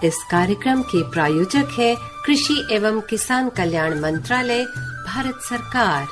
इस कार्यक्रम के प्रायोजक है कृषि एवं किसान कल्याण मंत्रालय, भारत सरकार।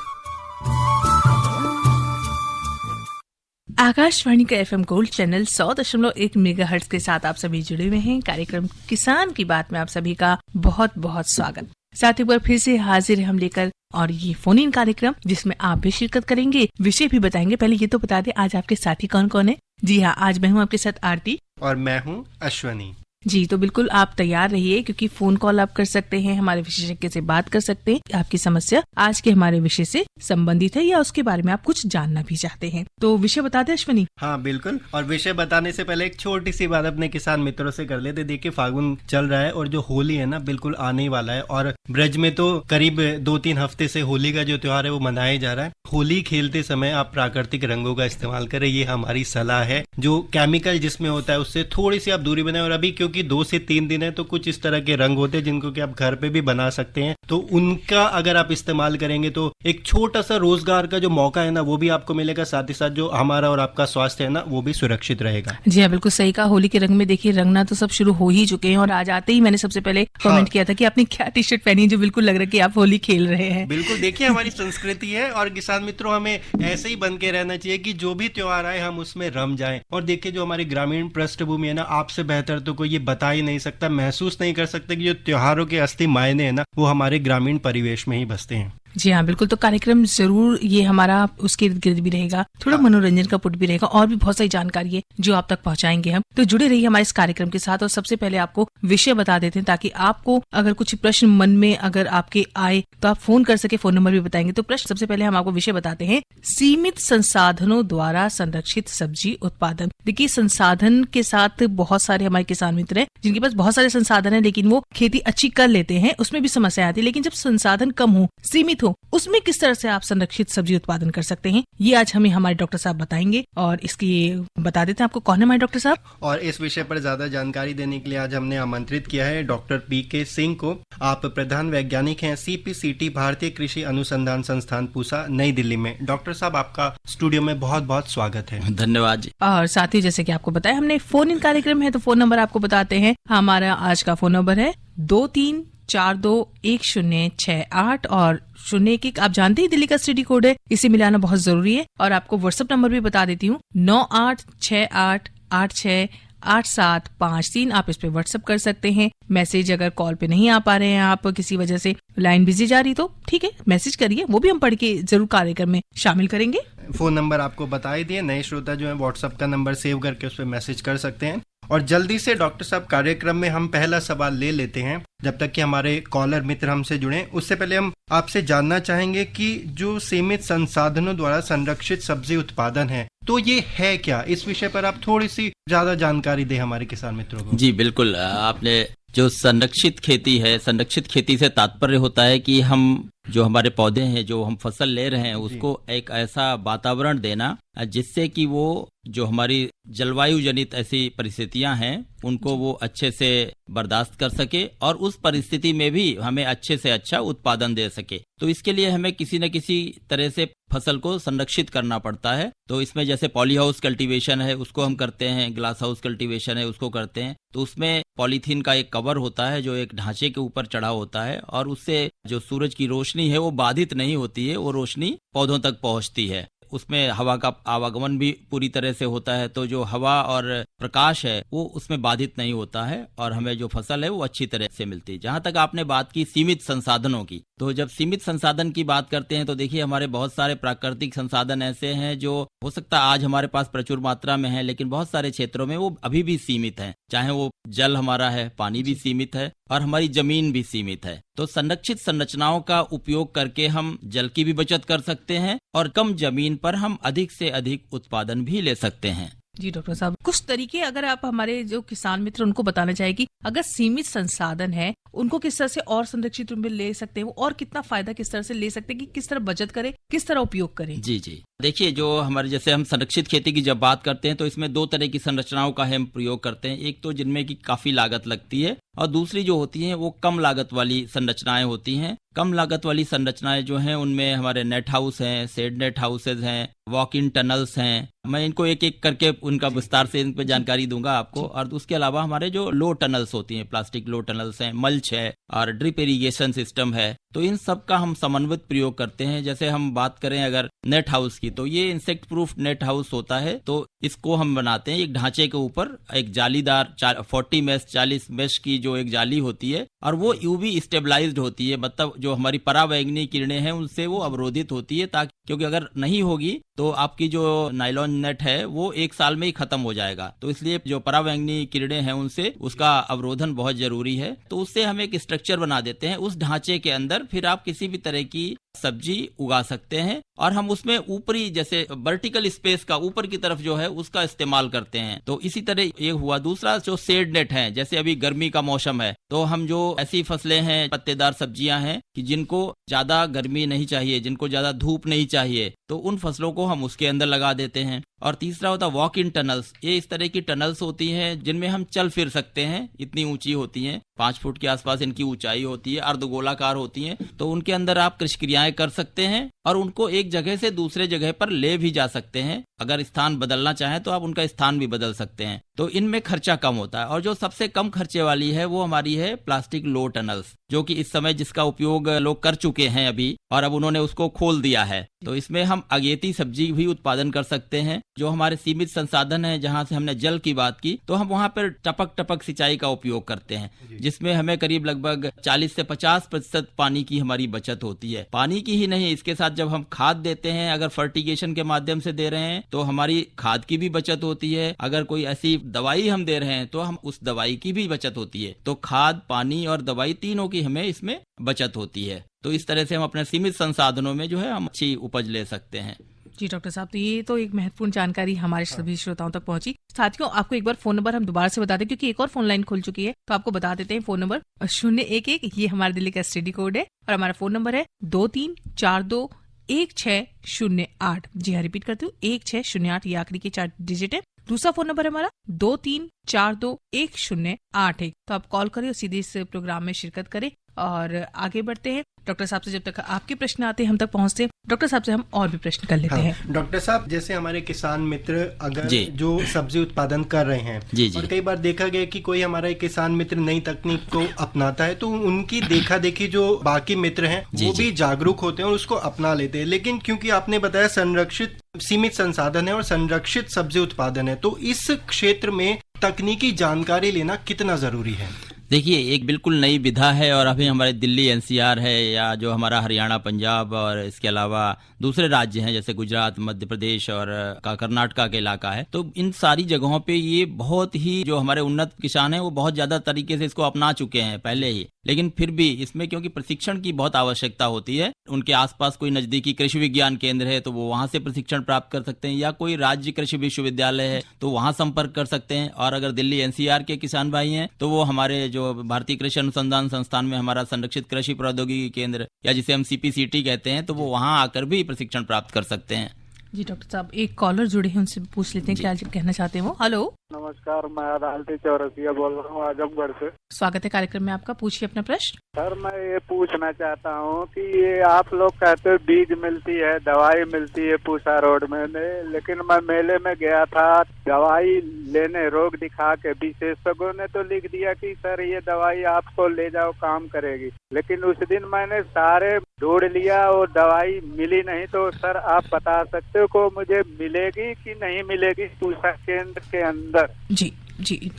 आकाशवाणी का FM गोल्ड चैनल 100.1 मेगाहर्ट्ज के साथ आप सभी जुड़े हुए हैं। कार्यक्रम किसान की बात में आप सभी का बहुत बहुत स्वागत। साथ ही बार फिर से हाजिर हम लेकर और ये फोन इन कार्यक्रम जिसमें आप भी शिरकत करेंगे, विषय भी बताएंगे। पहले ये तो बता दें आज आपके साथी कौन कौन है। जी हाँ, आज मैं हूँ आपके साथ आरती और मैं हूँ अश्वनी। जी, तो बिल्कुल आप तैयार रहिए क्योंकि फोन कॉल आप कर सकते हैं, हमारे विशेषज्ञ से बात कर सकते हैं। आपकी समस्या आज के हमारे विषय से संबंधित है या उसके बारे में आप कुछ जानना भी चाहते हैं तो विषय बता दे अश्वनी। हाँ बिल्कुल, और विषय बताने से पहले एक छोटी सी बात अपने किसान मित्रों से कर लेते। देखिए फागुन चल रहा है और जो होली है ना बिल्कुल आने ही वाला है और ब्रज में तो करीब 2-3 हफ्ते से होली का जो त्योहार है वो मनाया जा रहा है। होली खेलते समय आप प्राकृतिक रंगों का इस्तेमाल करें, ये हमारी सलाह है। जो केमिकल जिसमें होता है उससे थोड़ी सी आप दूरी बनाएं। और अभी क्योंकि 2 से 3 दिन है तो कुछ इस तरह के रंग होते हैं जिनको कि आप घर पे भी बना सकते हैं, तो उनका अगर आप इस्तेमाल करेंगे तो एक छोटा सा रोजगार का जो मौका है ना वो भी आपको मिलेगा, साथ ही साथ जो हमारा और आपका स्वास्थ्य है ना वो भी सुरक्षित रहेगा। जी हाँ, बिल्कुल सही कहा। होली के रंग में देखिए रंगना तो सब शुरू हो ही चुके हैं और आज आते ही मैंने सबसे पहले कमेंट किया था कि आपने क्या टी शर्ट पहनी जो बिल्कुल लग रहा है कि आप होली खेल रहे हैं। बिल्कुल, देखिए हमारी संस्कृति है और किसान मित्रों हमें ऐसे ही बन के रहना चाहिए कि जो भी त्योहार आए हम उसमें रम जाएं। और देखिए जो हमारी ग्रामीण पृष्ठभूमि है ना, आपसे बेहतर तो कोई ये बता ही नहीं सकता, महसूस नहीं कर सकते कि जो त्योहारों के असली मायने है ना वो हमारे ग्रामीण परिवेश में ही बसते हैं। जी हाँ बिल्कुल, तो कार्यक्रम जरूर ये हमारा उसके इर्द गिर्द भी रहेगा, थोड़ा मनोरंजन का पुट भी रहेगा और भी बहुत सारी जानकारी है जो आप तक पहुंचाएंगे हम। तो जुड़े रहिए हमारे इस कार्यक्रम के साथ और सबसे पहले आपको विषय बता देते हैं ताकि आपको अगर कुछ प्रश्न मन में अगर आपके आए तो आप फोन कर सके। फोन नंबर भी बताएंगे। तो प्रश्न सबसे पहले हम आपको विषय बताते हैं, सीमित संसाधनों द्वारा संरक्षित सब्जी उत्पादन। देखिए संसाधन के साथ बहुत सारे हमारे किसान मित्र हैं जिनके पास बहुत सारे संसाधन है लेकिन वो खेती अच्छी कर लेते हैं, उसमें भी समस्या आती है। लेकिन जब संसाधन कम हो, सीमित हो, उसमें किस तरह से आप संरक्षित सब्जी उत्पादन कर सकते हैं, ये आज हमें हमारे डॉक्टर साहब बताएंगे और इसकी बता देते हैं आपको कौन है हमारे डॉक्टर साहब। और इस विषय पर ज्यादा जानकारी देने के लिए आज हमने आमंत्रित किया है डॉक्टर PK सिंह को। आप प्रधान वैज्ञानिक हैं CPCT भारतीय कृषि अनुसंधान संस्थान पूसा, नई दिल्ली में। डॉक्टर साहब आपका स्टूडियो में बहुत बहुत स्वागत है। धन्यवाद जी। और साथ ही जैसे कि आपको बताया हमने फोन इन कार्यक्रम है तो फोन नंबर आपको बताते हैं। हमारा आज का फोन नंबर है 23421068 और 01। आप जानते हैं दिल्ली का स्टडी कोड है, इसे मिलाना बहुत जरूरी है। और आपको व्हाट्सएप नंबर भी बता देती हूँ 9868868753। आप इस पे व्हाट्सएप कर सकते हैं। मैसेज अगर कॉल पे नहीं आ पा रहे हैं, आप किसी वजह से लाइन बिजी जा रही तो ठीक है मैसेज करिए, वो भी हम पढ़ के जरूर कार्यक्रम में शामिल करेंगे। फोन नंबर आपको बता ही दिए। नए श्रोता जो है व्हाट्सएप का नंबर सेव करके उस पर मैसेज कर सकते हैं। और जल्दी से डॉक्टर साहब कार्यक्रम में हम पहला सवाल ले लेते हैं जब तक कि हमारे कॉलर मित्र हमसे जुड़े। उससे पहले हम आपसे जानना चाहेंगे कि जो सीमित संसाधनों द्वारा संरक्षित सब्जी उत्पादन है तो ये है क्या, इस विषय पर आप थोड़ी सी ज्यादा जानकारी दें हमारे किसान मित्रों को। जी बिल्कुल, आपने जो संरक्षित खेती है, संरक्षित खेती से तात्पर्य होता है कि हम जो हमारे पौधे हैं, जो हम फसल ले रहे हैं उसको एक ऐसा वातावरण देना जिससे कि वो जो हमारी जलवायु जनित ऐसी परिस्थितियां हैं उनको वो अच्छे से बर्दाश्त कर सके और उस परिस्थिति में भी हमें अच्छे से अच्छा उत्पादन दे सके। तो इसके लिए हमें किसी न किसी तरह से फसल को संरक्षित करना पड़ता है। तो इसमें जैसे पॉली हाउस कल्टीवेशन है उसको हम करते हैं, ग्लास हाउस कल्टीवेशन है उसको करते हैं। तो उसमें पॉलीथीन का एक कवर होता है जो एक ढांचे के ऊपर चढ़ा होता है और उससे जो सूरज की रोशनी है वो बाधित नहीं होती है, वो रोशनी पौधों तक पहुंचती है। उसमें हवा का आवागमन भी पूरी तरह से होता है, तो जो हवा और प्रकाश है वो उसमें बाधित नहीं होता है और हमें जो फसल है वो अच्छी तरह से मिलती है। जहां तक आपने बात की सीमित संसाधनों की, तो जब सीमित संसाधन की बात करते हैं तो देखिए हमारे बहुत सारे प्राकृतिक संसाधन ऐसे हैं जो हो सकता है आज हमारे पास प्रचुर मात्रा में है लेकिन बहुत सारे क्षेत्रों में वो अभी भी सीमित है। चाहे वो जल हमारा है, पानी भी सीमित है और हमारी जमीन भी सीमित है। तो संरक्षित संरचनाओं का उपयोग करके हम जल की भी बचत कर सकते हैं और कम जमीन पर हम अधिक से अधिक उत्पादन भी ले सकते हैं। जी डॉक्टर साहब, कुछ तरीके अगर आप हमारे जो किसान मित्र उनको बताना चाहे कि अगर सीमित संसाधन है उनको किस तरह से और संरक्षित रूप में ले सकते हैं और कितना फायदा किस तरह से ले सकते हैं कि किस तरह बचत करें, किस तरह उपयोग करें। जी जी, देखिए, जो हमारे जैसे हम संरक्षित खेती की जब बात करते हैं तो इसमें दो तरह की संरचनाओं का हम प्रयोग करते हैं। एक तो जिनमें की काफी लागत लगती है और दूसरी जो होती हैं वो कम लागत वाली संरचनाएं होती हैं। कम लागत वाली संरचनाएं जो हैं उनमें हमारे नेट हाउस हैं, शेड नेट हाउसेज हैं, वॉक इन टनल्स हैं। मैं इनको एक एक करके उनका विस्तार से इन पे जानकारी दूंगा आपको। और उसके अलावा हमारे जो लो टनल्स होती हैं, प्लास्टिक लो टनल्स हैं, मल्च है और ड्रिप इरिगेशन सिस्टम है, तो इन सब का हम समन्वित प्रयोग करते हैं। जैसे हम बात करें अगर नेट हाउस की, तो ये इंसेक्ट प्रूफ नेट हाउस होता है। तो इसको हम बनाते हैं एक ढांचे के ऊपर एक जालीदार 40 मेश 40 मेश की जो एक जाली होती है और वो यूवी स्टेबलाइज्ड होती है, मतलब जो हमारी पराबैंगनी किरणें हैं उनसे वो अवरोधित होती है, ताकि क्योंकि अगर नहीं होगी तो आपकी जो नायलॉन नेट है वो एक साल में ही खत्म हो जाएगा। तो इसलिए जो पराबैंगनी किरणें हैं उनसे उसका अवरोधन बहुत जरूरी है। तो उससे हम एक स्ट्रक्चर बना देते हैं। उस ढांचे के अंदर फिर आप किसी भी तरह की सब्जी उगा सकते हैं और हम उसमें ऊपरी जैसे वर्टिकल स्पेस का ऊपर की तरफ जो है उसका इस्तेमाल करते हैं। तो इसी तरह ये हुआ। दूसरा जो शेड नेट है, जैसे अभी गर्मी का मौसम है तो हम जो ऐसी फसलें हैं, पत्तेदार सब्जियां हैं कि जिनको ज्यादा गर्मी नहीं चाहिए, जिनको ज्यादा धूप नहीं चाहिए, तो उन फसलों को हम उसके अंदर लगा देते हैं। और तीसरा होता है वॉक इन टनल्स। ये इस तरह की टनल्स होती हैं जिनमें हम चल फिर सकते हैं। इतनी ऊंची होती हैं, 5 फुट के आसपास इनकी ऊंचाई होती है, अर्धगोलाकार होती हैं। तो उनके अंदर आप कृषि क्रियाएं कर सकते हैं और उनको एक जगह से दूसरे जगह पर ले भी जा सकते हैं। अगर स्थान बदलना चाहें तो आप उनका स्थान भी बदल सकते हैं। तो इनमें खर्चा कम होता है। और जो सबसे कम खर्चे वाली है वो हमारी है प्लास्टिक लो टनल्स, जो कि इस समय जिसका उपयोग लोग कर चुके हैं अभी, और अब उन्होंने उसको खोल दिया है। तो इसमें हम अगेती सब्जी भी उत्पादन कर सकते हैं। जो हमारे सीमित संसाधन है, जहां से हमने जल की बात की, तो हम वहां पर टपक सिंचाई का उपयोग करते हैं, जिसमें हमें करीब लगभग 40 से 50% पानी की हमारी बचत होती है। पानी की ही नहीं, इसके साथ जब हम खाद देते हैं, अगर फर्टिगेशन के माध्यम से दे रहे हैं तो हमारी खाद की भी बचत होती है। अगर कोई ऐसी दवाई हम दे रहे हैं तो हम उस दवाई की भी बचत होती है। तो खाद, पानी और दवाई तीनों की हमें इसमें बचत होती है। तो इस तरह से हम अपने सीमित संसाधनों में जो है हम अच्छी उपज ले सकते हैं। जी डॉक्टर साहब, तो ये तो एक महत्वपूर्ण जानकारी हमारे सभी श्रोताओं तक पहुंची। साथियों, आपको एक बार फोन नंबर हम दोबारा से बता दें क्योंकि एक और फोन लाइन खुल चुकी है, तो आपको बता देते हैं। फोन नंबर 011, ये हमारे दिल्ली का STD कोड है और हमारा फोन नंबर है 23421608। जी हाँ, रिपीट करती हूँ, 1608, ये आखिरी के 4 डिजिट है। दूसरा फोन नंबर है हमारा 23421081। तो आप कॉल करें और सीधे इस प्रोग्राम में शिरकत करें और आगे बढ़ते हैं। डॉक्टर साहब से जब तक आपके प्रश्न आते हैं, हम तक पहुंचते हैं, डॉक्टर साहब से हम और भी प्रश्न कर लेते हैं। डॉक्टर साहब, जैसे हमारे किसान मित्र अगर जो सब्जी उत्पादन कर रहे हैं, और कई बार देखा गया कि कोई हमारा किसान मित्र नई तकनीक को अपनाता है तो उनकी देखा देखी जो बाकी मित्र हैं वो भी जागरूक होते हैं और उसको अपना लेते हैं। लेकिन क्योंकि आपने बताया संरक्षित सीमित संसाधन है और संरक्षित सब्जी उत्पादन है, तो इस क्षेत्र में तकनीकी जानकारी लेना कितना जरूरी है? देखिए, एक बिल्कुल नई विधा है और अभी हमारे दिल्ली NCR है या जो हमारा हरियाणा, पंजाब और इसके अलावा दूसरे राज्य हैं जैसे गुजरात, मध्य प्रदेश और कर्नाटका के इलाका है, तो इन सारी जगहों पे ये बहुत ही जो हमारे उन्नत किसान हैं वो बहुत ज्यादा तरीके से इसको अपना चुके हैं पहले ही। लेकिन फिर भी इसमें क्योंकि प्रशिक्षण की बहुत आवश्यकता होती है, उनके आसपास कोई नजदीकी कृषि विज्ञान केंद्र है तो वो वहां से प्रशिक्षण प्राप्त कर सकते हैं, या कोई राज्य कृषि विश्वविद्यालय है तो वहां संपर्क कर सकते हैं। और अगर दिल्ली NCR के किसान भाई हैं तो वो हमारे जो भारतीय कृषि अनुसंधान संस्थान में हमारा संरक्षित कृषि प्रौद्योगिकी केंद्र या जिसे हम CPCT कहते हैं, तो वो वहां आकर भी प्रशिक्षण प्राप्त कर सकते हैं। जी डॉक्टर साहब, एक कॉलर जुड़े हैं, उनसे पूछ लेते हैं क्या कहना चाहते हैं वो। हेलो, नमस्कार, मैं अदालती चौरसिया बोल रहा हूँ, आजमगढ़ से। स्वागत है कार्यक्रम में आपका, पूछिए अपना प्रश्न। सर, मैं ये पूछना चाहता हूँ कि ये आप लोग कहते हो बीज मिलती है, दवाई मिलती है पूसा रोड में, लेकिन मैं मेले में गया था दवाई लेने, रोग दिखा के विशेषज्ञों ने तो लिख दिया कि सर ये दवाई आपको ले जाओ काम करेगी, लेकिन उस दिन मैंने सारे ढूंढ लिया और दवाई मिली नहीं। तो सर आप बता सकते हो को मुझे मिलेगी कि नहीं मिलेगी पूसा केंद्र के अंदर? जी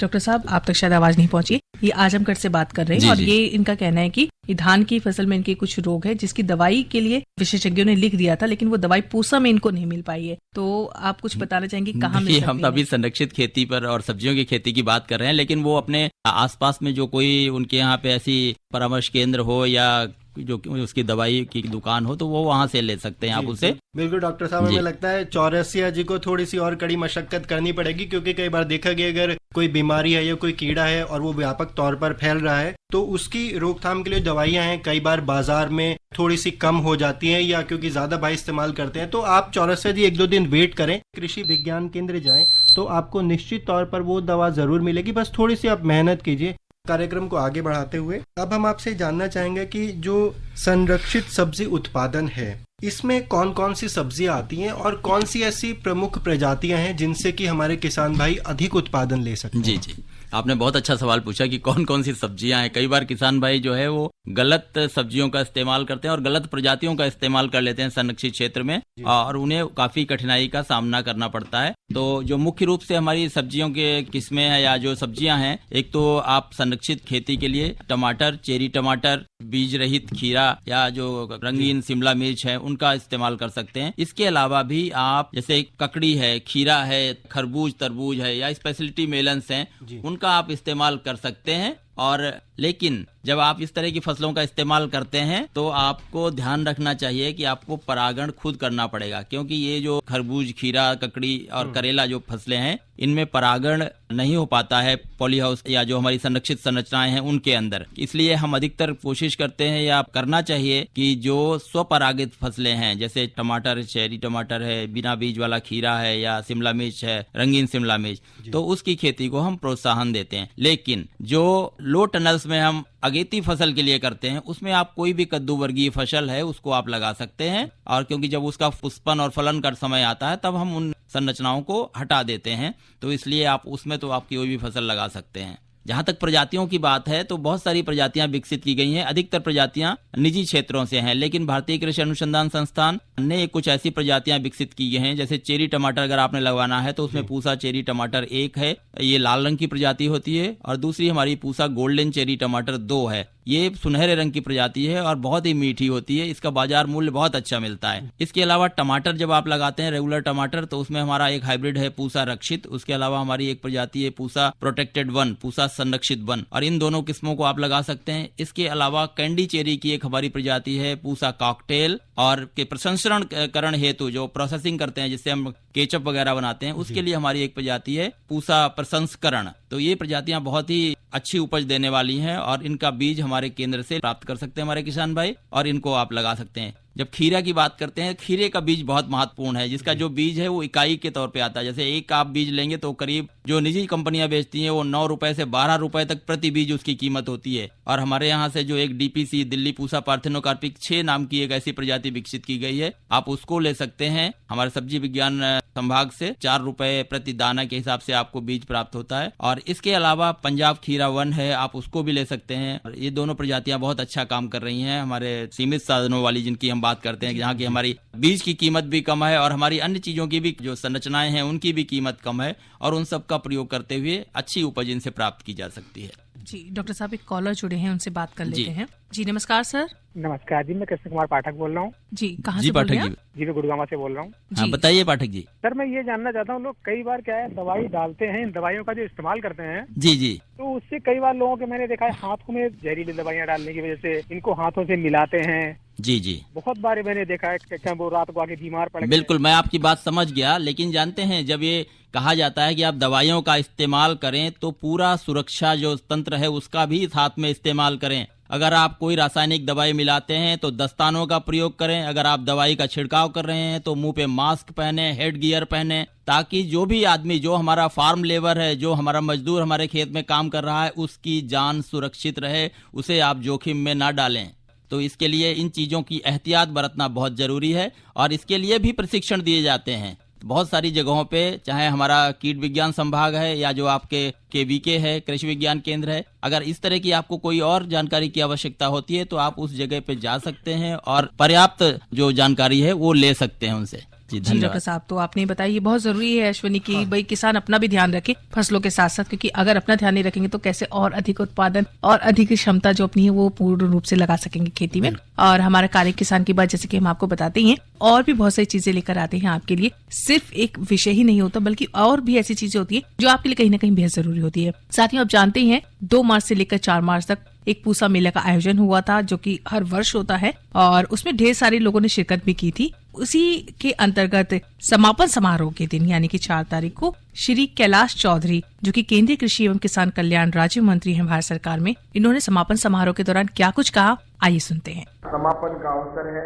डॉक्टर साहब, आप तक शायद आवाज नहीं पहुंची। ये आजमगढ़ से बात कर रहे हैं और ये इनका कहना है कि धान की फसल में इनके कुछ रोग है जिसकी दवाई के लिए विशेषज्ञों ने लिख दिया था, लेकिन वो दवाई पूसा में इनको नहीं मिल पाई है। तो आप कुछ बताना चाहेंगे कहाँ मिल सकती है? हम अभी संरक्षित खेती पर और सब्जियों की खेती की बात कर रहे हैं, लेकिन वो अपने आसपास में जो कोई उनके यहाँ पे ऐसी परामर्श केंद्र हो या जो उसकी दवाई की दुकान हो तो वो वहाँ से ले सकते हैं आप उसे। बिल्कुल डॉक्टर साहब, हमें लगता है चौरसिया जी को थोड़ी सी और कड़ी मशक्कत करनी पड़ेगी, क्योंकि कई बार देखा गया अगर कोई बीमारी है या कोई कीड़ा है और वो व्यापक तौर पर फैल रहा है तो उसकी रोकथाम के लिए दवाइयां हैं, कई बार बाजार में थोड़ी सी कम हो जाती हैं या क्योंकि ज्यादा भाई इस्तेमाल करते हैं, तो आप चौरसिया जी 1-2 दिन वेट करें, कृषि विज्ञान केंद्र जाएं तो आपको निश्चित तौर पर वो दवा जरूर मिलेगी। बस थोड़ी सी आप मेहनत कीजिए। कार्यक्रम को आगे बढ़ाते हुए अब हम आपसे जानना चाहेंगे कि जो संरक्षित सब्जी उत्पादन है इसमें कौन कौन सी सब्जियां आती हैं और कौन सी ऐसी प्रमुख प्रजातियां हैं जिनसे कि हमारे किसान भाई अधिक उत्पादन ले सकते हैं। जी जी, आपने बहुत अच्छा सवाल पूछा कि कौन कौन सी सब्जियां हैं। कई बार किसान भाई जो है वो गलत सब्जियों का इस्तेमाल करते हैं और गलत प्रजातियों का इस्तेमाल कर लेते हैं संरक्षित क्षेत्र में, और उन्हें काफी कठिनाई का सामना करना पड़ता है। तो जो मुख्य रूप से हमारी सब्जियों के किस्में हैं या जो सब्जियां हैं, एक तो आप संरक्षित खेती के लिए टमाटर, चेरी टमाटर, बीज रहित खीरा या जो रंगीन शिमला मिर्च है उनका इस्तेमाल कर सकते हैं। इसके अलावा भी आप जैसे ककड़ी है, खीरा है, खरबूज तरबूज है या स्पेशलिटी मेलन्स हैं, उनका आप इस्तेमाल कर सकते हैं। और लेकिन जब आप इस तरह की फसलों का इस्तेमाल करते हैं तो आपको ध्यान रखना चाहिए कि आपको परागण खुद करना पड़ेगा, क्योंकि ये जो खरबूज, खीरा, ककड़ी और करेला जो फसलें हैं इनमें परागण नहीं हो पाता है पॉली हाउस या जो हमारी संरक्षित संरचनाएं हैं उनके अंदर। इसलिए हम अधिकतर कोशिश करते हैं या करना चाहिए कि जो स्वपरागित फसलें हैं जैसे टमाटर, चेरी टमाटर है, बिना बीज वाला खीरा है या शिमला मिर्च है, रंगीन शिमला मिर्च, तो उसकी खेती को हम प्रोत्साहन देते हैं। लेकिन जो लो टनल्स में हम अगेती फसल के लिए करते हैं उसमें आप कोई भी कद्दू वर्गीय फसल है उसको आप लगा सकते हैं, और क्योंकि जब उसका पुष्पन और फलन का समय आता है तब हम उन संरचनाओं को हटा देते हैं, तो इसलिए आप उसमें तो आप कोई भी फसल लगा सकते हैं। जहां तक प्रजातियों की बात है तो बहुत सारी प्रजातियां विकसित की गई हैं। अधिकतर प्रजातियां निजी क्षेत्रों से हैं, लेकिन भारतीय कृषि अनुसंधान संस्थान ने कुछ ऐसी प्रजातियां विकसित की गई हैं। जैसे चेरी टमाटर अगर आपने लगवाना है तो उसमें पूसा चेरी टमाटर 1 है, ये लाल रंग की प्रजाति होती है, और दूसरी हमारी पूसा गोल्डन चेरी टमाटर 2 है। ये सुनहरे रंग की प्रजाति है और बहुत ही मीठी होती है, इसका बाजार मूल्य बहुत अच्छा मिलता है। इसके अलावा टमाटर जब आप लगाते हैं रेगुलर टमाटर, तो उसमें हमारा एक हाइब्रिड है पूसा रक्षित, उसके अलावा हमारी एक प्रजाति है पूसा प्रोटेक्टेड 1, पूसा संरक्षित 1, और इन दोनों किस्मों को आप लगा सकते हैं। इसके अलावा कैंडी चेरी की एक हमारी प्रजाति है पूसा कॉकटेल, और के प्रसंस्करण हेतु जो प्रोसेसिंग करते हैं जिससे हम केचप वगैरह बनाते हैं उसके लिए हमारी एक प्रजाति है पूसा प्रसंस्करण। तो ये प्रजातियां बहुत ही अच्छी उपज देने वाली हैं और इनका बीज हमारे केंद्र से प्राप्त कर सकते हैं हमारे किसान भाई, और इनको आप लगा सकते हैं। जब खीरा की बात करते हैं, खीरे का बीज बहुत महत्वपूर्ण है, जिसका जो बीज है वो इकाई के तौर पे आता है। जैसे एक आप बीज लेंगे तो करीब जो निजी कंपनियां बेचती हैं वो 9 रुपए से 12 रुपए तक प्रति बीज उसकी कीमत होती है, और हमारे यहाँ से जो एक डीपीसी दिल्ली पूसा पार्थेनोकार्पिक 6 नाम की एक ऐसी प्रजाति विकसित की गई है, आप उसको ले सकते हैं। हमारे सब्जी विज्ञान संभाग से 4 रुपए प्रति दाना के हिसाब से आपको बीज प्राप्त होता है। और इसके अलावा पंजाब खीरा 1 है, आप उसको भी ले सकते हैं। और ये दोनों प्रजातियां बहुत अच्छा काम कर रही हैं हमारे सीमित साधनों वाली जिनकी हम बात करते हैं, जहाँ की हमारी बीज की कीमत भी कम है और हमारी अन्य चीजों की भी जो संरचनाएं हैं उनकी भी कीमत कम है, और उन सब का प्रयोग करते हुए अच्छी उपज इनसे प्राप्त की जा सकती है। जी डॉक्टर साहब, एक कॉलर जुड़े हैं, उनसे बात कर लेते हैं। जी नमस्कार सर। नमस्कार जी, मैं कृष्ण कुमार पाठक बोल रहा हूँ। जी कहाँ से बोल रहे हैं? जी मैं गुड़गांव से बोल रहा हूँ। हाँ बताइए पाठक जी। सर मैं ये जानना चाहता हूँ, लोग कई बार क्या है दवाई डालते हैं, इन दवाइयों का जो इस्तेमाल करते हैं जी जी, तो उससे कई बार लोगों के मैंने देखा है हाथों में जहरीली दवाइयाँ डालने की वजह से इनको हाथों से मिलाते हैं। जी जी, बहुत बार मैंने देखा है कि वो रात को आके बीमार पड़ गए। बिल्कुल मैं आपकी बात समझ गया, लेकिन जानते हैं जब ये कहा जाता है कि आप दवाइयों का इस्तेमाल करें तो पूरा सुरक्षा जो तंत्र है उसका भी साथ में इस्तेमाल करें। अगर आप कोई रासायनिक दवाई मिलाते हैं तो दस्तानों का प्रयोग करें। अगर आप दवाई का छिड़काव कर रहे हैं तो मुंह पे मास्क पहने, हेड गियर पहने, ताकि जो भी आदमी, जो हमारा फार्म लेबर है, जो हमारा मजदूर हमारे खेत में काम कर रहा है, उसकी जान सुरक्षित रहे, उसे आप जोखिम में ना डालें। तो इसके लिए इन चीजों की एहतियात बरतना बहुत जरूरी है, और इसके लिए भी प्रशिक्षण दिए जाते हैं बहुत सारी जगहों पे, चाहे हमारा कीट विज्ञान संभाग है या जो आपके केवीके है, कृषि विज्ञान केंद्र है। अगर इस तरह की आपको कोई और जानकारी की आवश्यकता होती है तो आप उस जगह पे जा सकते हैं और पर्याप्त जो जानकारी है वो ले सकते हैं उनसे। जी डॉक्टर साहब, तो आपने बताया ये बहुत जरूरी है अश्विनी की भाई किसान अपना भी ध्यान रखे फसलों के साथ साथ, क्योंकि अगर अपना ध्यान नहीं रखेंगे तो कैसे और अधिक उत्पादन और अधिक क्षमता जो अपनी है वो पूर्ण रूप से लगा सकेंगे खेती में। और हमारे कार्य किसान की बात जैसे कि हम आपको बताते हैं और भी बहुत सारी चीजें लेकर आते हैं आपके लिए। सिर्फ एक विषय ही नहीं होता बल्कि और भी ऐसी चीजें होती है जो आपके लिए कहीं ना कहीं बेहद जरूरी होती है। साथियों, आप जानते हैं 2 मार्च से लेकर 4 मार्च तक एक पूसा मेला का आयोजन हुआ था जो कि हर वर्ष होता है और उसमें ढेर सारे लोगों ने शिरकत भी की थी। उसी के अंतर्गत समापन समारोह के दिन यानी कि 4 तारीख को श्री कैलाश चौधरी, जो कि केंद्रीय कृषि एवं किसान कल्याण राज्य मंत्री हैं भारत सरकार में, इन्होंने समापन समारोह के दौरान क्या कुछ कहा, आइए सुनते हैं। समापन का अवसर है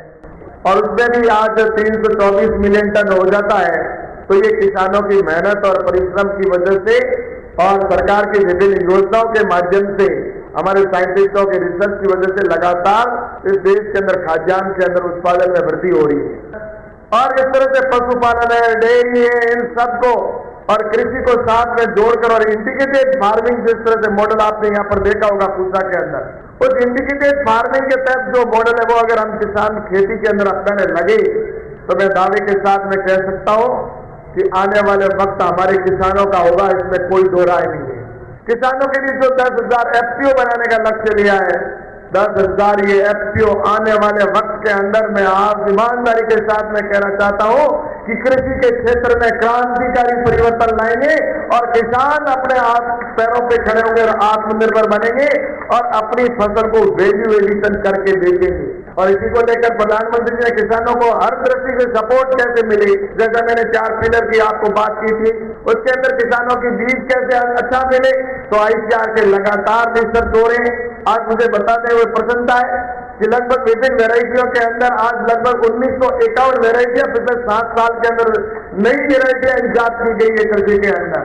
और उसमें भी आज 324 मिलियन टन हो जाता है, तो ये किसानों की मेहनत और परिश्रम की वजह से और सरकार की विभिन्न योजनाओं के माध्यम से, हमारे साइंटिस्टों के रिसर्च की वजह से लगातार इस देश के अंदर खाद्यान्न के अंदर उत्पादन में वृद्धि हो रही है। और इस तरह से पशुपालन है, डेयरी है, इन सबको और कृषि को साथ में जोड़कर और इंटीग्रेटेड फार्मिंग, जिस तरह से मॉडल आपने यहाँ पर देखा होगा पूसा के अंदर, उस इंटीग्रेटेड फार्मिंग के तहत जो मॉडल है वो अगर हम किसान खेती के अंदर अपनाने लगे तो मैं दावे के साथ में कह सकता हूँ कि आने वाले वक्त हमारे किसानों का होगा, इसमें कोई दो राय नहीं है। किसानों के लिए जो 10,000 FPO बनाने का लक्ष्य लिया है, 10,000 ये FPO आने वाले वक्त के अंदर मैं आज ईमानदारी के साथ में कहना चाहता हूँ कि कृषि के क्षेत्र में क्रांतिकारी परिवर्तन लाएंगे और किसान अपने आप पैरों पे खड़े होंगे और आत्मनिर्भर बनेंगे और अपनी फसल को वैल्यू एडिशन करके बेचेंगे। और इसी को लेकर प्रधानमंत्री जी ने किसानों को हर दृष्टि से सपोर्ट कैसे मिली, जैसा मैंने 4 पिलर की आपको बात की थी, उसके अंदर किसानों की बीज कैसे अच्छा मिले, तो ICAR के लगातार रिसर्च हो रहे हैं। आज मुझे बताते हुए प्रसन्नता है कि लगभग विभिन्न वेराइटियों के अंदर आज लगभग 1951 वेराइटियां पिछले 7 साल के अंदर नई वेराइटियां इजाद की गई है कृषि के अंदर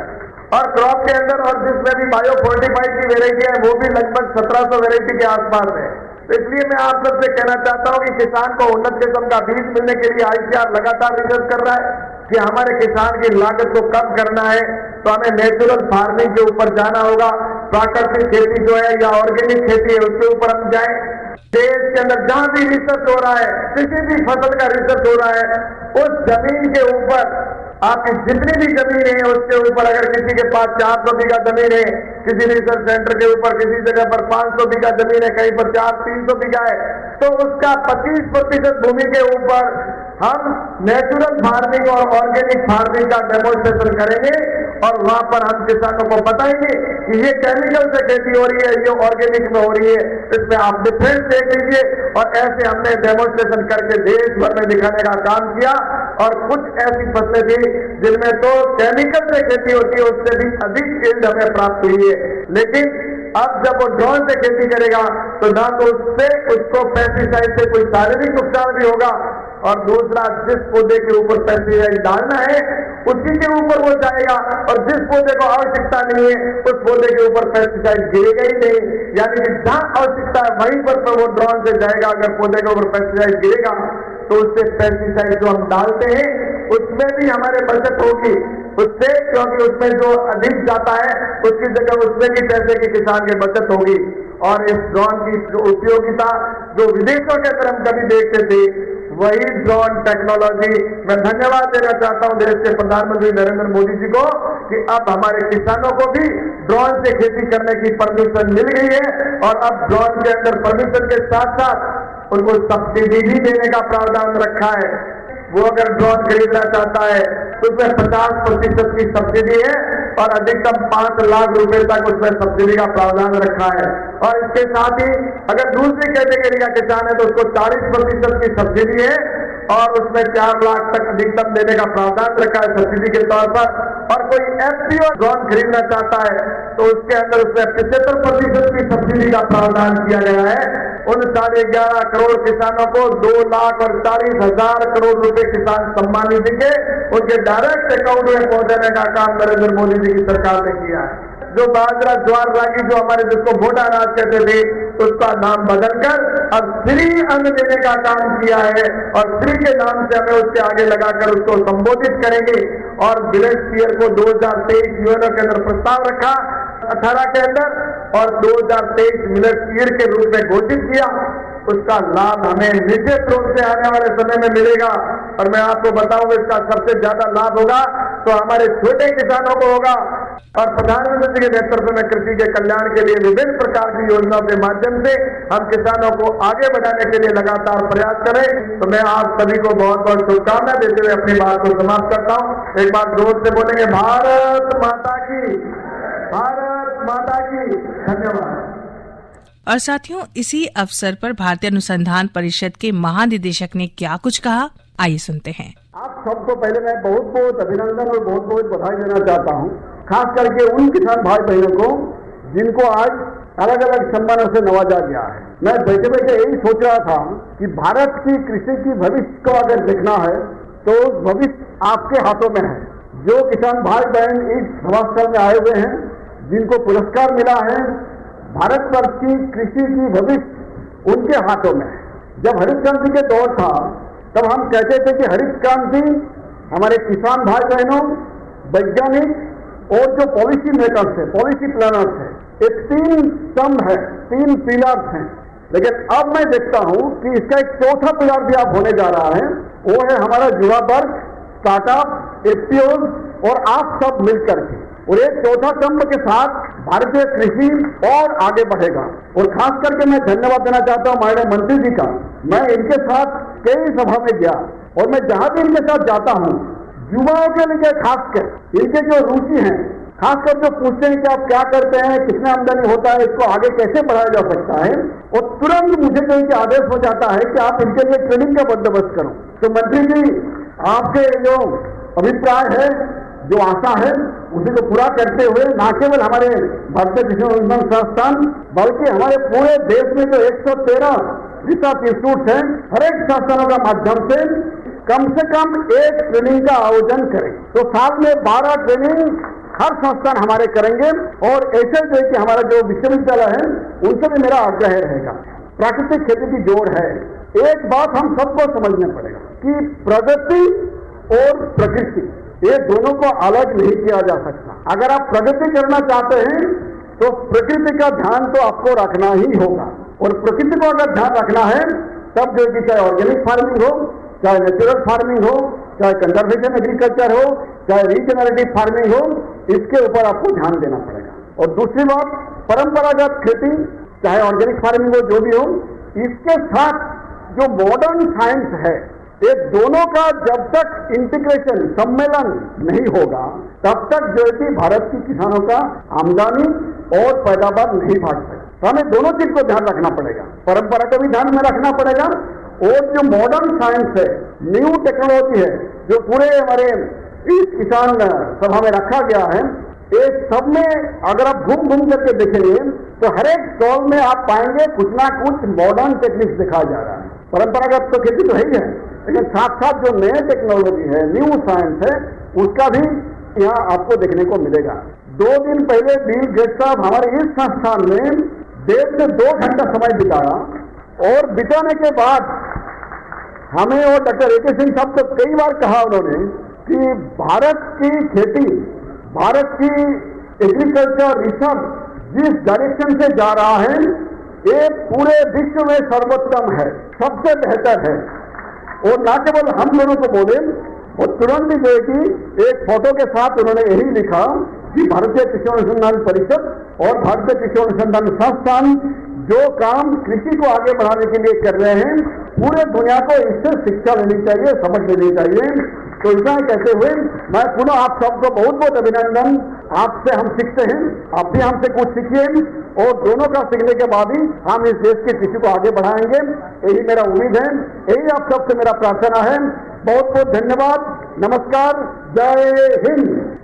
और क्रॉप के अंदर, और जिसमें भी बायो फोर्टिफाइड की वेराइटी है वो भी लगभग 1700 वेराइटी के आसपास है। तो इसलिए मैं आप सबसे कहना चाहता हूं कि किसान को उन्नत किस्म का बीज मिलने के लिए ICAR लगातार रिसर्च कर रहा है कि हमारे किसान की लागत को कम करना है तो हमें नेचुरल फार्मिंग के ऊपर जाना होगा। प्राकृतिक खेती जो है या ऑर्गेनिक खेती है उसके ऊपर हम जाएं। देश के अंदर जहां भी रिसर्च हो रहा है, किसी भी फसल का रिसर्च हो रहा है, उस जमीन के ऊपर आपकी जितनी भी जमीन है उसके ऊपर अगर किसी के पास 400 बीघा जमीन है, किसी रिसर्च सेंटर के ऊपर किसी जगह पर 500 बीघा जमीन है, कहीं पर 300 बीघा है, तो उसका 25% भूमि के ऊपर हम नेचुरल फार्मिंग और ऑर्गेनिक फार्मिंग का डेमोन्स्ट्रेशन करेंगे और वहां पर हम किसानों को बताएंगे कि ये केमिकल से खेती हो रही है, ये ऑर्गेनिक में हो रही है, इसमें आप डिफरेंस देख लीजिए। और ऐसे हमने डेमोन्स्ट्रेशन करके देश भर में दिखाने का काम किया और कुछ ऐसी फसलें थी जिनमें तो केमिकल से खेती होती है उससे भी अधिक यील्ड हमें प्राप्त हुई है, लेकिन अब जब वो ड्रोन से खेती करेगा तो ना तो उससे उसको पेस्टिसाइड से कोई शारीरिक नुकसान भी होगा और दूसरा जिस पौधे के ऊपर पेस्टिसाइड डालना है उसी के ऊपर वो जाएगा और जिस पौधे को आवश्यकता नहीं है उस पौधे के ऊपर पेस्टिसाइड गिरेगा ही नहीं, यानी कि जहां आवश्यकता है वहीं पर वो ड्रोन से जाएगा। अगर पौधे के ऊपर पेस्टिसाइड गिरेगा तो उससे पेस्टिसाइड जो हम डालते हैं उसमें भी हमारे बचत होगी उससे, क्योंकि उसमें जो अधिक जाता है उसकी जगह उसमें भी पैसे की किसान की बचत होगी। और इस ड्रोन की जो उपयोगिता जो विदेशों के अंदर हम कभी देखते थे वही ड्रोन टेक्नोलॉजी, मैं धन्यवाद देना चाहता हूं देश के प्रधानमंत्री नरेंद्र मोदी जी को कि अब हमारे किसानों को भी ड्रोन से खेती करने की परमिशन मिल गई है और अब ड्रोन के अंदर परमिशन के साथ साथ उनको सब्सिडी भी देने का प्रावधान रखा है। वो अगर ड्रोन खरीदना चाहता है तो उसमें 50% की सब्सिडी है और अधिकतम 5 लाख रुपए तक उसमें सब्सिडी का प्रावधान रखा है। और इसके साथ ही अगर दूसरी कैटेगरी का किसान है तो उसको 40% की सब्सिडी है और उसमें 4 लाख तक अधिकतम देने का प्रावधान रखा है सब्सिडी के तौर पर। और कोई FPO ड्रोन खरीदना चाहता है तो उसके अंदर उसमें 75% की सब्सिडी का प्रावधान किया गया है। उन 11.5 करोड़ किसानों को 2,40,000 करोड़ रुपए किसान सम्मान निधि के उनके डायरेक्ट अकाउंट में पहुंचाने का काम नरेंद्र मोदी जी की सरकार ने किया है। जो बाजरा ज्वार रागी जो हमारे जिसको मोटा अनाज कहते थे उसका नाम बदलकर अब फ्री अन्न देने का काम किया है और फ्री के नाम से हमें उसके आगे लगाकर उसको संबोधित करेंगे। और विलेज ईयर को 2023 यूएनओ के अंदर प्रस्ताव रखा 18 के अंदर और 2023 मिलेट ईयर के रूप में घोषित किया। उसका लाभ हमें निश्चित रूप से आने वाले समय में मिलेगा और मैं आपको बताऊंगा इसका सबसे ज्यादा लाभ होगा तो हमारे छोटे किसानों को होगा। और प्रधानमंत्री के नेतृत्व में कृषि के कल्याण के लिए विभिन्न प्रकार की योजनाओं के माध्यम से हम किसानों को आगे बढ़ाने के लिए लगातार प्रयास करें। तो मैं आप सभी को बहुत बहुत शुभकामनाएं देते हुए अपनी बात को समाप्त करता हूं। एक बार जोर से बोलेंगे भारत माता की, भारत माता की। धन्यवाद। और साथियों, इसी अवसर पर भारतीय अनुसंधान परिषद के महानिदेशक ने क्या कुछ कहा, आइए सुनते हैं। आप सबको पहले मैं बहुत बहुत अभिनंदन और बहुत बहुत बधाई देना चाहता हूँ, खास करके उन किसान भाई बहनों को जिनको आज अलग अलग सम्मानों से नवाजा गया है। मैं बैठे बैठे यही सोच रहा था कि भारत की कृषि की भविष्य को अगर देखना है तो भविष्य आपके हाथों में है। जो किसान भाई बहन इस सभास्थल में आए हुए हैं, जिनको पुरस्कार मिला है, भारतवर्ष की कृषि की भविष्य उनके हाथों में है। जब हरित क्रांति के दौर था तब हम कहते थे कि हरित क्रांति हमारे किसान भाई बहनों, वैज्ञानिक और जो पॉलिसी मेकर्स है, पॉलिसी प्लानर्स है, एक 3 स्तंभ है, 3 पिलर्स हैं। लेकिन अब मैं देखता हूं कि इसका एक चौथा पिलर भी अब होने जा रहा है, वो है हमारा युवा वर्ग, स्टार्टअप, एफपीओ और आप सब मिलकर के। और एक चौथा स्तंभ के साथ भारतीय कृषि और आगे बढ़ेगा। और खास करके मैं धन्यवाद देना चाहता हूं हमारे मंत्री जी का। मैं इनके साथ कई सभा में गया और मैं जहां भी इनके साथ जाता हूं, युवाओं के लिए खासकर इनके जो रुचि है, खासकर जो पूछते हैं कि आप क्या करते हैं, कितना आमदनी होता है, इसको आगे कैसे बढ़ाया जा सकता है, और तुरंत मुझे कहीं के आदेश हो जाता है कि आप इनके लिए ट्रेनिंग का बंदोबस्त करो। तो मंत्री जी, आपके जो अभिप्राय है, जो आशा है, उसी को पूरा करते हुए न केवल हमारे भारतीय कृषि अनुसंधान संस्थान बल्कि हमारे पूरे देश में जो 113 रिसर्च इंस्टीट्यूट हैं, हर एक संस्थानों का माध्यम से कम एक ट्रेनिंग का आयोजन करें। तो साल में 12 ट्रेनिंग हर संस्थान हमारे करेंगे। और ऐसे जो कि हमारा जो विश्वविद्यालय है, उनसे भी मेरा आग्रह रहेगा। प्राकृतिक खेती की जोड़ है। एक बात हम सबको समझना पड़ेगा कि प्रगति और प्रकृति, ये दोनों को अलग नहीं किया जा सकता। अगर आप प्रगति करना चाहते हैं तो प्रकृति का ध्यान तो आपको रखना ही होगा। और प्रकृति को अगर ध्यान रखना है तब जो कि चाहे ऑर्गेनिक फार्मिंग हो, चाहे नेचुरल फार्मिंग हो, चाहे कंजर्वेशन एग्रीकल्चर हो, चाहे रीजनरेटिव फार्मिंग हो, इसके ऊपर आपको ध्यान देना पड़ेगा। और दूसरी बात, परंपरागत खेती चाहे ऑर्गेनिक फार्मिंग हो, जो भी हो, इसके साथ जो मॉडर्न साइंस है, ये दोनों का जब तक इंटीग्रेशन, सम्मेलन नहीं होगा, तब तक जो है कि भारत की किसानों का आमदनी और पैदावार नहीं बढ़ सकती। तो हमें दोनों चीज को ध्यान रखना पड़ेगा, परंपरा को भी ध्यान में रखना पड़ेगा, और जो मॉडर्न साइंस है, न्यू टेक्नोलॉजी है, जो पूरे हमारे इस किसान सभा में रखा गया है, एक सब में अगर आप घूम करके देखेंगे तो हर एक स्टॉल में आप पाएंगे कुछ ना कुछ मॉडर्न टेक्निक्स दिखाया जा रहा है। परंपरागत तो खेती तो है ही है, लेकिन साथ साथ जो नए टेक्नोलॉजी है, न्यू साइंस है, उसका भी यहाँ आपको देखने को मिलेगा। 2 दिन पहले बिल गेट्स साहब हमारे इस संस्थान में 1.5 से 2 घंटा समय बिताया, और बिताने के बाद हमें और डॉक्टर ए.के. सिंह साहब को कई बार कहा उन्होंने कि भारत की खेती, भारत की एग्रीकल्चर रिसर्च जिस डायरेक्शन से जा रहा है, ये पूरे विश्व में सर्वोत्तम है, सबसे बेहतर है। और न केवल हम दोनों को बोले, और तुरंत ही जो है कि एक फोटो के साथ उन्होंने यही लिखा कि भारतीय कृषि अनुसंधान परिषद और भारतीय कृषि अनुसंधान संस्थान जो काम कृषि को आगे बढ़ाने के लिए कर रहे हैं, पूरे दुनिया को इससे शिक्षा लेनी चाहिए, सबक लेनी चाहिए। तो ऐसा कहते हुए मैं पुनः आप सबको बहुत बहुत अभिनंदन। आपसे हम सीखते हैं, आप भी हमसे कुछ सीखिए, और दोनों का सीखने के बाद ही हम इस देश की कृषि को आगे बढ़ाएंगे, यही मेरा उम्मीद है, यही आप सबसे मेरा प्रार्थना है। बहुत बहुत धन्यवाद, नमस्कार, जय हिंद।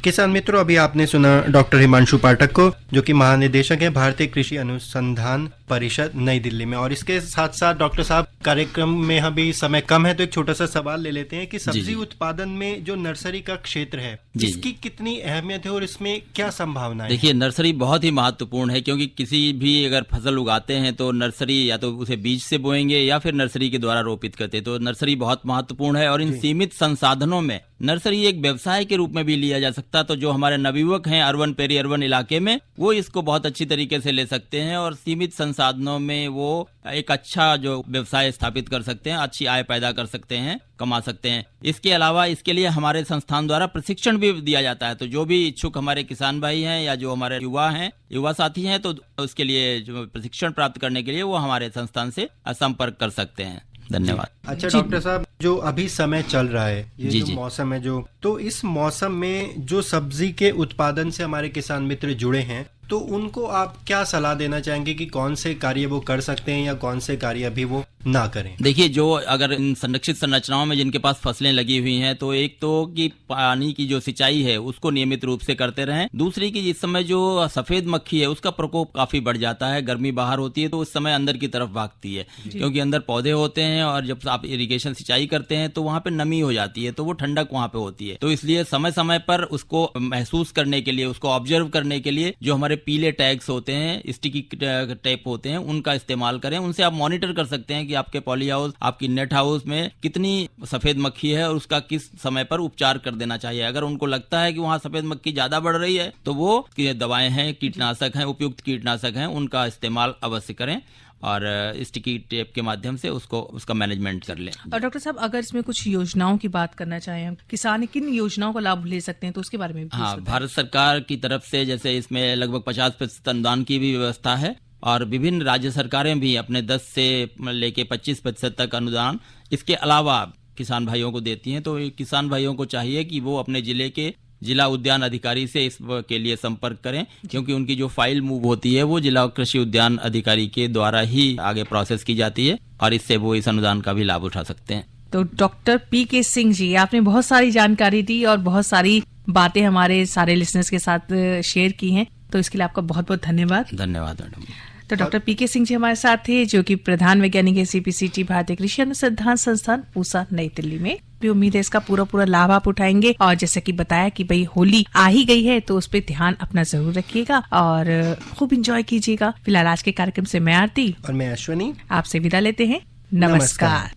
किसान मित्रों, अभी आपने सुना डॉक्टर हिमांशु पाठक को, जो कि महानिदेशक है भारतीय कृषि अनुसंधान परिषद नई दिल्ली में। और इसके साथ साथ डॉक्टर साहब, कार्यक्रम में अभी समय कम है तो एक छोटा सा सवाल ले लेते हैं कि सब्जी उत्पादन में जो नर्सरी का क्षेत्र है, इसकी कितनी अहमियत है और इसमें क्या संभावना है? देखिए, नर्सरी बहुत ही महत्वपूर्ण है, क्योंकि किसी भी अगर फसल उगाते हैं तो नर्सरी या तो उसे बीज से बोएंगे या फिर नर्सरी के द्वारा रोपित करते हैं। तो नर्सरी बहुत महत्वपूर्ण है, और इन सीमित संसाधनों में नर्सरी एक व्यवसाय के रूप में भी लिया जा सकता है। तो जो हमारे नवयुवक हैं अर्बन पेरी अर्बन इलाके में, वो इसको बहुत अच्छी तरीके से ले सकते हैं, और सीमित संसाधनों में वो एक अच्छा जो व्यवसाय स्थापित कर सकते हैं, अच्छी आय पैदा कर सकते हैं, कमा सकते हैं। इसके अलावा इसके लिए हमारे संस्थान द्वारा प्रशिक्षण भी दिया जाता है। तो जो भी इच्छुक हमारे किसान भाई हैं या जो हमारे युवा हैं, युवा साथी हैं, तो उसके लिए जो प्रशिक्षण प्राप्त करने के लिए वो हमारे संस्थान से संपर्क कर सकते हैं। धन्यवाद। अच्छा डॉक्टर साहब, जो अभी समय चल रहा है, ये जो मौसम है, तो इस मौसम में जो सब्जी के उत्पादन से हमारे किसान मित्र जुड़े हैं, तो उनको आप क्या सलाह देना चाहेंगे कि कौन से कार्य वो कर सकते हैं या कौन से कार्य अभी वो ना करें? देखिए, जो अगर इन संरक्षित संरचनाओं में जिनके पास फसलें लगी हुई हैं, तो एक तो कि पानी की जो सिंचाई है उसको नियमित रूप से करते रहें। दूसरी कि इस समय जो सफेद मक्खी है उसका प्रकोप काफी बढ़ जाता है, गर्मी बाहर होती है तो उस समय अंदर की तरफ भागती है, क्योंकि अंदर पौधे होते हैं और जब आप इरिगेशन सिंचाई करते हैं तो वहां पे नमी हो जाती है, तो वो ठंडक वहां पे होती है। तो इसलिए समय समय पर उसको महसूस करने के लिए, उसको ऑब्जर्व करने के लिए जो हमारे पीले टैग्स होते हैं, स्टिकी टेप होते हैं, उनका इस्तेमाल करें। उनसे आप मॉनिटर कर सकते हैं कि आपके पॉली हाउस, आपकी नेट हाउस में कितनी सफेद मक्खी है और उसका किस समय पर उपचार कर देना चाहिए। अगर उनको लगता है कि वहां सफेद मक्खी ज्यादा बढ़ रही है तो वो दवाएं हैं, कीटनाशक हैं, उपयुक्त कीटनाशक हैं, उनका इस्तेमाल अवश्य करें और स्टिकी टेप के माध्यम से उसका मैनेजमेंट कर लें। और डॉक्टर साहब, अगर इसमें कुछ योजनाओं की बात करना चाहें हम, किसान किन योजनाओं का लाभ ले सकते हैं तो उसके बारे में भी हाँ, भारत सरकार की तरफ से जैसे इसमें लगभग 50% अनुदान की भी व्यवस्था है और विभिन्न राज्य सरकारें भी अपने 10 से लेके 25% तक अनुदान इसके अलावा किसान भाइयों को देती हैं। तो किसान भाइयों को चाहिए कि वो अपने जिले के जिला उद्यान अधिकारी से इसके लिए संपर्क करें, क्योंकि उनकी जो फाइल मूव होती है वो जिला कृषि उद्यान अधिकारी के द्वारा ही आगे प्रोसेस की जाती है और इससे वो इस अनुदान का भी लाभ उठा सकते हैं। तो डॉक्टर पीके सिंह जी, आपने बहुत सारी जानकारी दी और बहुत सारी बातें हमारे सारे लिसनर्स के साथ शेयर की हैं, तो इसके लिए आपका बहुत बहुत धन्यवाद। धन्यवाद मैडम। तो डॉक्टर पीके सिंह जी हमारे साथ थे, जो कि प्रधान वैज्ञानिक है CPCT भारतीय कृषि अनुसंधान संस्थान पूसा, नई दिल्ली में। उम्मीद है इसका पूरा लाभ आप उठाएंगे और जैसे कि बताया कि भाई होली आ ही गई है तो उस पर ध्यान अपना जरूर रखिएगा और खूब एंजॉय कीजिएगा। फिलहाल आज के कार्यक्रम से मैं आरती और मैं अश्वनी आपसे विदा लेते हैं। नमस्कार।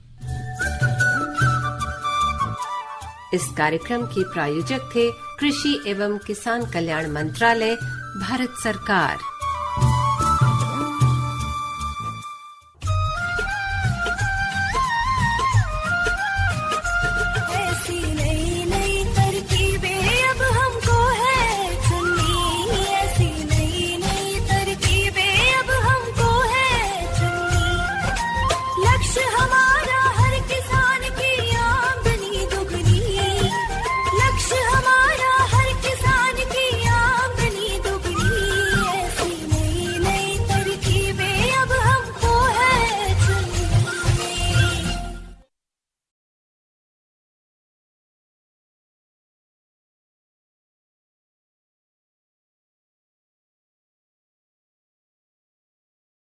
इस कार्यक्रम के प्रायोजक थे कृषि एवं किसान कल्याण मंत्रालय, भारत सरकार।